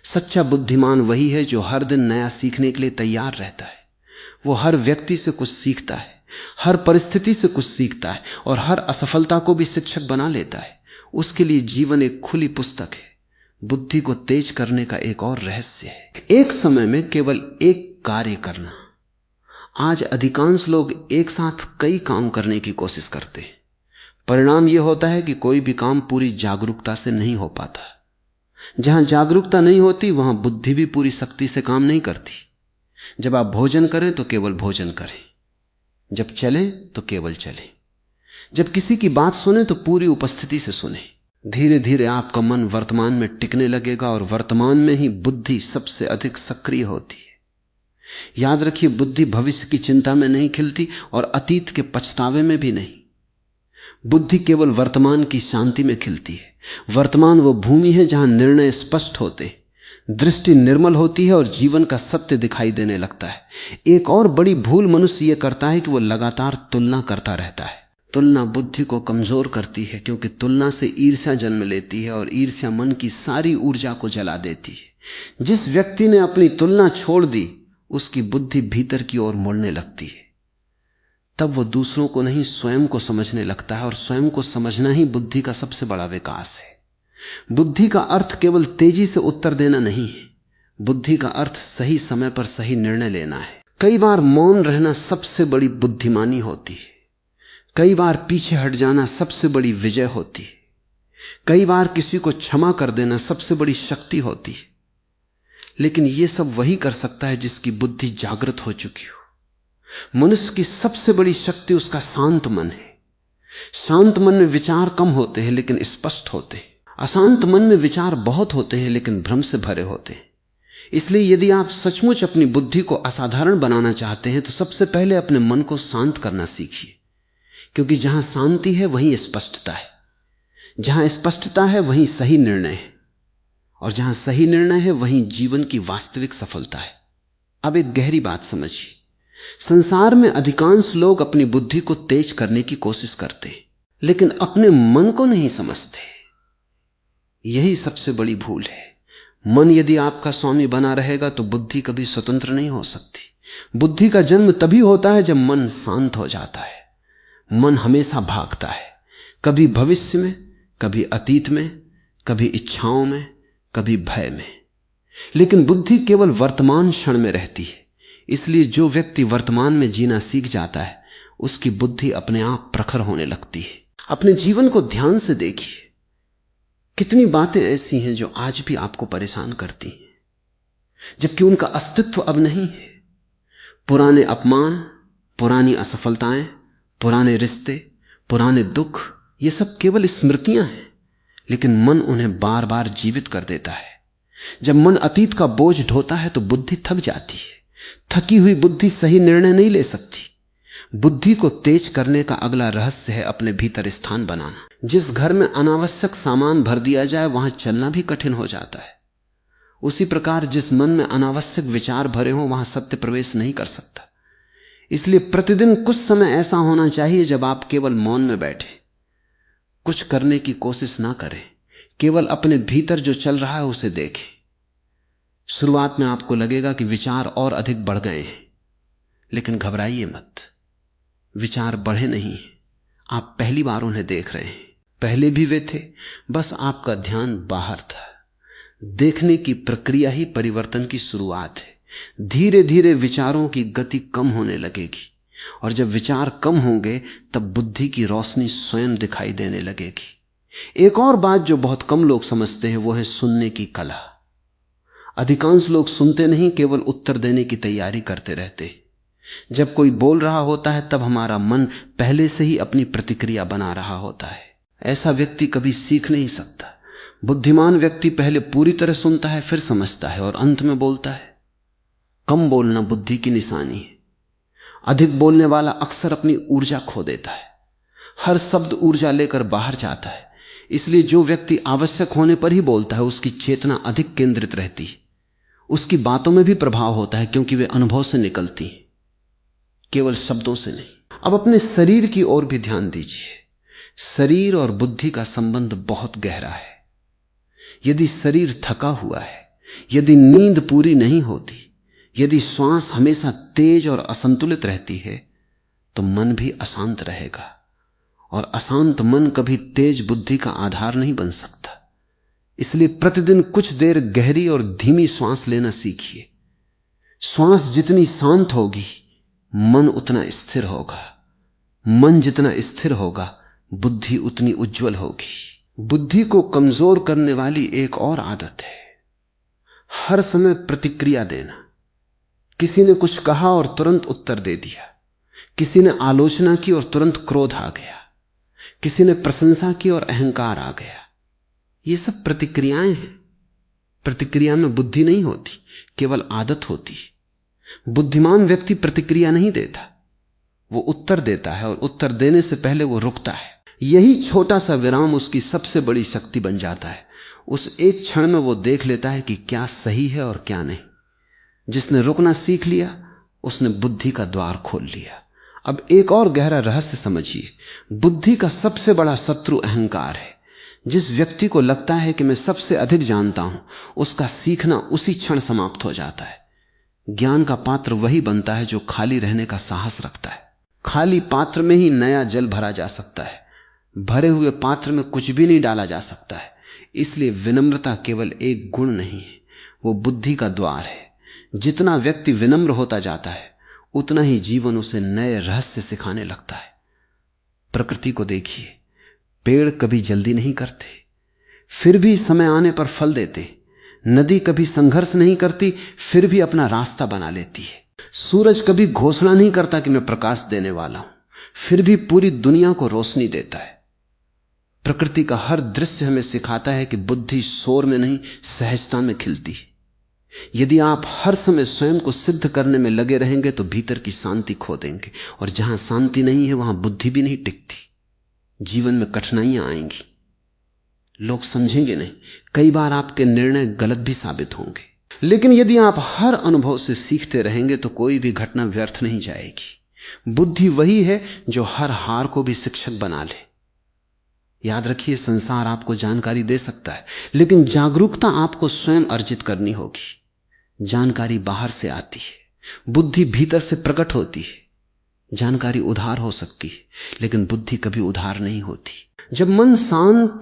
सच्चा बुद्धिमान वही है जो हर दिन नया सीखने के लिए तैयार रहता है। वो हर व्यक्ति से कुछ सीखता है, हर परिस्थिति से कुछ सीखता है और हर असफलता को भी शिक्षक बना लेता है। उसके लिए जीवन एक खुली पुस्तक है। बुद्धि को तेज करने का एक और रहस्य है एक समय में केवल एक कार्य करना। आज अधिकांश लोग एक साथ कई काम करने की कोशिश करते हैं। परिणाम यह होता है कि कोई भी काम पूरी जागरूकता से नहीं हो पाता। जहां जागरूकता नहीं होती वहां बुद्धि भी पूरी शक्ति से काम नहीं करती। जब आप भोजन करें तो केवल भोजन करें, जब चलें तो केवल चलें, जब किसी की बात सुने तो पूरी उपस्थिति से सुने। धीरे धीरे आपका मन वर्तमान में टिकने लगेगा और वर्तमान में ही बुद्धि सबसे अधिक सक्रिय होती है। याद रखिए, बुद्धि भविष्य की चिंता में नहीं खिलती और अतीत के पछतावे में भी नहीं। बुद्धि केवल वर्तमान की शांति में खिलती है। वर्तमान वो भूमि है जहां निर्णय स्पष्ट होते, दृष्टि निर्मल होती है और जीवन का सत्य दिखाई देने लगता है। एक और बड़ी भूल मनुष्य यह करता है कि वो लगातार तुलना करता रहता है। तुलना बुद्धि को कमजोर करती है, क्योंकि तुलना से ईर्ष्या जन्म लेती है और ईर्ष्या मन की सारी ऊर्जा को जला देती है। जिस व्यक्ति ने अपनी तुलना छोड़ दी, उसकी बुद्धि भीतर की ओर मुड़ने लगती है। तब वो दूसरों को नहीं, स्वयं को समझने लगता है और स्वयं को समझना ही बुद्धि का सबसे बड़ा विकास है। बुद्धि का अर्थ केवल तेजी से उत्तर देना नहीं है। बुद्धि का अर्थ सही समय पर सही निर्णय लेना है। कई बार मौन रहना सबसे बड़ी बुद्धिमानी होती है। कई बार पीछे हट जाना सबसे बड़ी विजय होती है। कई बार किसी को क्षमा कर देना सबसे बड़ी शक्ति होती है। लेकिन यह सब वही कर सकता है जिसकी बुद्धि जागृत हो चुकी हो। मनुष्य की सबसे बड़ी शक्ति उसका शांत मन है। शांत मन में विचार कम होते हैं लेकिन स्पष्ट होते हैं। अशांत मन में विचार बहुत होते हैं लेकिन भ्रम से भरे होते हैं। इसलिए यदि आप सचमुच अपनी बुद्धि को असाधारण बनाना चाहते हैं तो सबसे पहले अपने मन को शांत करना सीखिए, क्योंकि जहां शांति है वहीं स्पष्टता है, जहां स्पष्टता है वहीं सही निर्णय है, और जहां सही निर्णय है वहीं जीवन की वास्तविक सफलता है। अब एक गहरी बात समझिए। संसार में अधिकांश लोग अपनी बुद्धि को तेज करने की कोशिश करते हैं, लेकिन अपने मन को नहीं समझते। यही सबसे बड़ी भूल है। मन यदि आपका स्वामी बना रहेगा तो बुद्धि कभी स्वतंत्र नहीं हो सकती। बुद्धि का जन्म तभी होता है जब मन शांत हो जाता है। मन हमेशा भागता है, कभी भविष्य में, कभी अतीत में, कभी इच्छाओं में, कभी भय में। लेकिन बुद्धि केवल वर्तमान क्षण में रहती है। इसलिए जो व्यक्ति वर्तमान में जीना सीख जाता है, उसकी बुद्धि अपने आप प्रखर होने लगती है। अपने जीवन को ध्यान से देखिए। कितनी बातें ऐसी हैं जो आज भी आपको परेशान करती हैं, जबकि उनका अस्तित्व अब नहीं है। पुराने अपमान, पुरानी असफलताएं, पुराने रिश्ते, पुराने दुख, ये सब केवल स्मृतियां हैं, लेकिन मन उन्हें बार बार जीवित कर देता है। जब मन अतीत का बोझ ढोता है तो बुद्धि थक जाती है। थकी हुई बुद्धि सही निर्णय नहीं ले सकती। बुद्धि को तेज करने का अगला रहस्य है अपने भीतर स्थान बनाना। जिस घर में अनावश्यक सामान भर दिया जाए वहां चलना भी कठिन हो जाता है। उसी प्रकार जिस मन में अनावश्यक विचार भरे हों वहां सत्य प्रवेश नहीं कर सकता। इसलिए प्रतिदिन कुछ समय ऐसा होना चाहिए जब आप केवल मौन में बैठे, कुछ करने की कोशिश ना करें, केवल अपने भीतर जो चल रहा है उसे देखें। शुरुआत में आपको लगेगा कि विचार और अधिक बढ़ गए हैं, लेकिन घबराइए मत। विचार बढ़े नहीं, आप पहली बार उन्हें देख रहे हैं। पहले भी वे थे, बस आपका ध्यान बाहर था। देखने की प्रक्रिया ही परिवर्तन की शुरुआत है। धीरे धीरे विचारों की गति कम होने लगेगी, और जब विचार कम होंगे तब बुद्धि की रोशनी स्वयं दिखाई देने लगेगी। एक और बात जो बहुत कम लोग समझते हैं वो है सुनने की कला। अधिकांश लोग सुनते नहीं, केवल उत्तर देने की तैयारी करते रहते। जब कोई बोल रहा होता है तब हमारा मन पहले से ही अपनी प्रतिक्रिया बना रहा होता है। ऐसा व्यक्ति कभी सीख नहीं सकता। बुद्धिमान व्यक्ति पहले पूरी तरह सुनता है, फिर समझता है और अंत में बोलता है। कम बोलना बुद्धि की निशानी है। अधिक बोलने वाला अक्सर अपनी ऊर्जा खो देता है। हर शब्द ऊर्जा लेकर बाहर जाता है। इसलिए जो व्यक्ति आवश्यक होने पर ही बोलता है उसकी चेतना अधिक केंद्रित रहती है। उसकी बातों में भी प्रभाव होता है, क्योंकि वे अनुभव से निकलती हैं, केवल शब्दों से नहीं। अब अपने शरीर की ओर भी ध्यान दीजिए। शरीर और बुद्धि का संबंध बहुत गहरा है। यदि शरीर थका हुआ है यदि नींद पूरी नहीं होती, यदि श्वास हमेशा तेज और असंतुलित रहती है, तो मन भी अशांत रहेगा, और अशांत मन कभी तेज बुद्धि का आधार नहीं बन सकता। इसलिए प्रतिदिन कुछ देर गहरी और धीमी श्वास लेना सीखिए। श्वास जितनी शांत होगी, मन उतना स्थिर होगा। मन जितना स्थिर होगा, बुद्धि उतनी उज्जवल होगी। बुद्धि को कमजोर करने वाली एक और आदत है, हर समय प्रतिक्रिया देना। किसी ने कुछ कहा और तुरंत उत्तर दे दिया, किसी ने आलोचना की और तुरंत क्रोध आ गया, किसी ने प्रशंसा की और अहंकार आ गया। ये सब प्रतिक्रियाएं हैं। प्रतिक्रिया में बुद्धि नहीं होती, केवल आदत होती। बुद्धिमान व्यक्ति प्रतिक्रिया नहीं देता, वो उत्तर देता है, और उत्तर देने से पहले वो रुकता है। यही छोटा सा विराम उसकी सबसे बड़ी शक्ति बन जाता है। उस एक क्षण में वो देख लेता है कि क्या सही है और क्या नहीं। जिसने रुकना सीख लिया, उसने बुद्धि का द्वार खोल लिया। अब एक और गहरा रहस्य समझिए। बुद्धि का सबसे बड़ा शत्रु अहंकार है। जिस व्यक्ति को लगता है कि मैं सबसे अधिक जानता हूं, उसका सीखना उसी क्षण समाप्त हो जाता है। ज्ञान का पात्र वही बनता है जो खाली रहने का साहस रखता है। खाली पात्र में ही नया जल भरा जा सकता है, भरे हुए पात्र में कुछ भी नहीं डाला जा सकता है। इसलिए विनम्रता केवल एक गुण नहीं है, वो बुद्धि का द्वार है। जितना व्यक्ति विनम्र होता जाता है, उतना ही जीवन उसे नए रहस्य सिखाने लगता है। प्रकृति को देखिए, पेड़ कभी जल्दी नहीं करते, फिर भी समय आने पर फल देते। नदी कभी संघर्ष नहीं करती, फिर भी अपना रास्ता बना लेती है। सूरज कभी घोषणा नहीं करता कि मैं प्रकाश देने वाला हूं, फिर भी पूरी दुनिया को रोशनी देता है। प्रकृति का हर दृश्य हमें सिखाता है कि बुद्धि शोर में नहीं, सहजता में खिलती है। यदि आप हर समय स्वयं को सिद्ध करने में लगे रहेंगे तो भीतर की शांति खो देंगे, और जहां शांति नहीं है वहां बुद्धि भी नहीं टिकती। जीवन में कठिनाइयां आएंगी, लोग समझेंगे नहीं, कई बार आपके निर्णय गलत भी साबित होंगे। लेकिन यदि आप हर अनुभव से सीखते रहेंगे तो कोई भी घटना व्यर्थ नहीं जाएगी। बुद्धि वही है जो हर हार को भी शिक्षक बना ले। याद रखिए, संसार आपको जानकारी दे सकता है, लेकिन जागरूकता आपको स्वयं अर्जित करनी होगी। जानकारी बाहर से आती है, बुद्धि भीतर से प्रकट होती है। जानकारी उधार हो सकती है, लेकिन बुद्धि कभी उधार नहीं होती। जब मन शांत,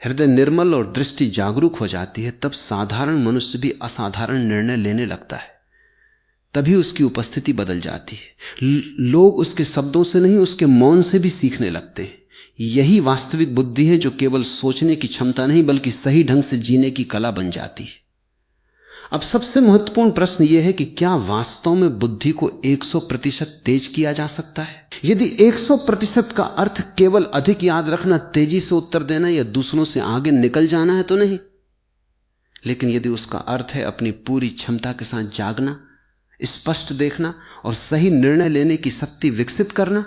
हृदय निर्मल और दृष्टि जागरूक हो जाती है, तब साधारण मनुष्य भी असाधारण निर्णय लेने लगता है। तभी उसकी उपस्थिति बदल जाती है। लोग उसके शब्दों से नहीं, उसके मौन से भी सीखने लगते हैं। यही वास्तविक बुद्धि है जो केवल सोचने की क्षमता नहीं, बल्कि सही ढंग से जीने की कला बन जाती है। अब सबसे महत्वपूर्ण प्रश्न यह है कि क्या वास्तव में बुद्धि को 100% तेज किया जा सकता है? यदि 100% का अर्थ केवल अधिक याद रखना, तेजी से उत्तर देना या दूसरों से आगे निकल जाना है तो नहीं। लेकिन यदि उसका अर्थ है अपनी पूरी क्षमता के साथ जागना, स्पष्ट देखना और सही निर्णय लेने की शक्ति विकसित करना,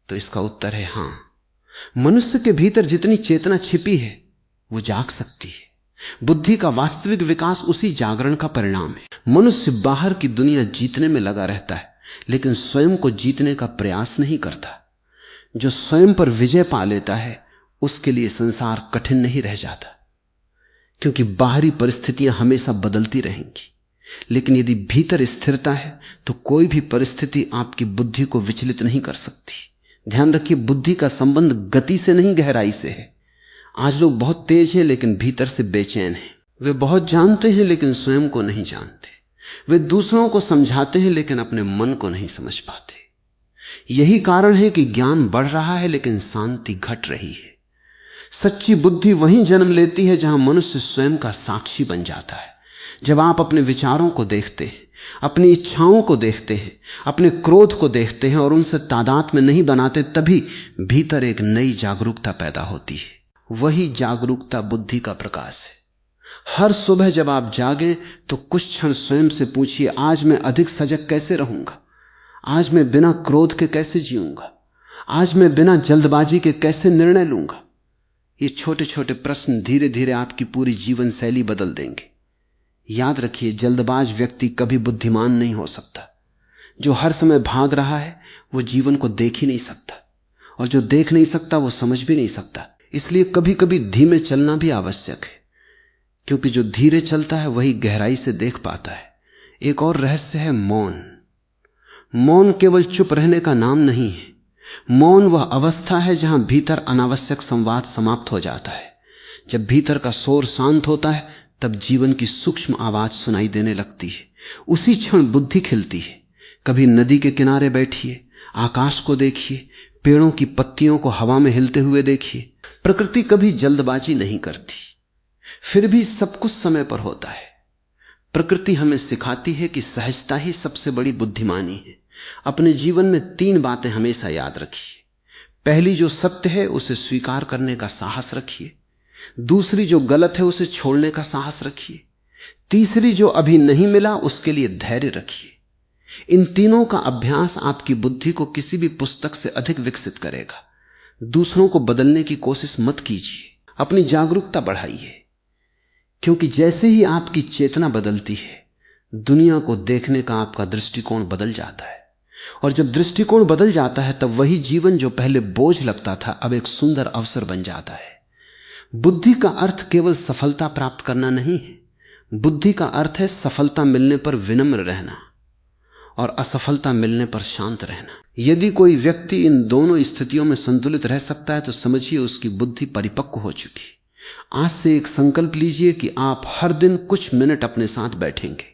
तो इसका उत्तर है हां। मनुष्य के भीतर जितनी चेतना छिपी है वो जाग सकती है। बुद्धि का वास्तविक विकास उसी जागरण का परिणाम है। मनुष्य बाहर की दुनिया जीतने में लगा रहता है, लेकिन स्वयं को जीतने का प्रयास नहीं करता। जो स्वयं पर विजय पा लेता है, उसके लिए संसार कठिन नहीं रह जाता, क्योंकि बाहरी परिस्थितियां हमेशा बदलती रहेंगी। लेकिन यदि भीतर स्थिरता है तो कोई भी परिस्थिति आपकी बुद्धि को विचलित नहीं कर सकती। ध्यान रखिए, बुद्धि का संबंध गति से नहीं, गहराई से है। आज लोग बहुत तेज हैं लेकिन भीतर से बेचैन हैं। वे बहुत जानते हैं लेकिन स्वयं को नहीं जानते। वे दूसरों को समझाते हैं लेकिन अपने मन को नहीं समझ पाते। यही कारण है कि ज्ञान बढ़ रहा है लेकिन शांति घट रही है। सच्ची बुद्धि वहीं जन्म लेती है जहां मनुष्य स्वयं का साक्षी बन जाता है। जब आप अपने विचारों को देखते हैं, अपनी इच्छाओं को देखते हैं, अपने क्रोध को देखते हैं और उनसे तादाद में नहीं बनाते, तभी भीतर एक नई जागरूकता पैदा होती है। वही जागरूकता बुद्धि का प्रकाश है। हर सुबह जब आप जागें तो कुछ क्षण स्वयं से पूछिए, आज मैं अधिक सजग कैसे रहूंगा? आज मैं बिना क्रोध के कैसे जीऊंगा? आज मैं बिना जल्दबाजी के कैसे निर्णय लूंगा? ये छोटे छोटे प्रश्न धीरे धीरे आपकी पूरी जीवन शैली बदल देंगे। याद रखिए, जल्दबाज व्यक्ति कभी बुद्धिमान नहीं हो सकता। जो हर समय भाग रहा है वो जीवन को देख ही नहीं सकता, और जो देख नहीं सकता वो समझ भी नहीं सकता। इसलिए कभी कभी धीमे चलना भी आवश्यक है, क्योंकि जो धीरे चलता है वही गहराई से देख पाता है। एक और रहस्य है मौन। मौन केवल चुप रहने का नाम नहीं है। मौन वह अवस्था है जहां भीतर अनावश्यक संवाद समाप्त हो जाता है। जब भीतर का शोर शांत होता है तब जीवन की सूक्ष्म आवाज सुनाई देने लगती है। उसी क्षण बुद्धि खिलती है। कभी नदी के किनारे बैठिए, आकाश को देखिए, पेड़ों की पत्तियों को हवा में हिलते हुए देखिए। प्रकृति कभी जल्दबाजी नहीं करती, फिर भी सब कुछ समय पर होता है। प्रकृति हमें सिखाती है कि सहजता ही सबसे बड़ी बुद्धिमानी है। अपने जीवन में 3 बातें हमेशा याद रखिए। पहली, जो सत्य है उसे स्वीकार करने का साहस रखिए। दूसरी, जो गलत है उसे छोड़ने का साहस रखिए। तीसरी, जो अभी नहीं मिला उसके लिए धैर्य रखिए। इन तीनों का अभ्यास आपकी बुद्धि को किसी भी पुस्तक से अधिक विकसित करेगा। दूसरों को बदलने की कोशिश मत कीजिए, अपनी जागरूकता बढ़ाइए, क्योंकि जैसे ही आपकी चेतना बदलती है दुनिया को देखने का आपका दृष्टिकोण बदल जाता है। और जब दृष्टिकोण बदल जाता है तब वही जीवन जो पहले बोझ लगता था अब एक सुंदर अवसर बन जाता है। बुद्धि का अर्थ केवल सफलता प्राप्त करना नहीं है। बुद्धि का अर्थ है सफलता मिलने पर विनम्र रहना और असफलता मिलने पर शांत रहना। यदि कोई व्यक्ति इन दोनों स्थितियों में संतुलित रह सकता है तो समझिए उसकी बुद्धि परिपक्व हो चुकी। आज से एक संकल्प लीजिए कि आप हर दिन कुछ मिनट अपने साथ बैठेंगे।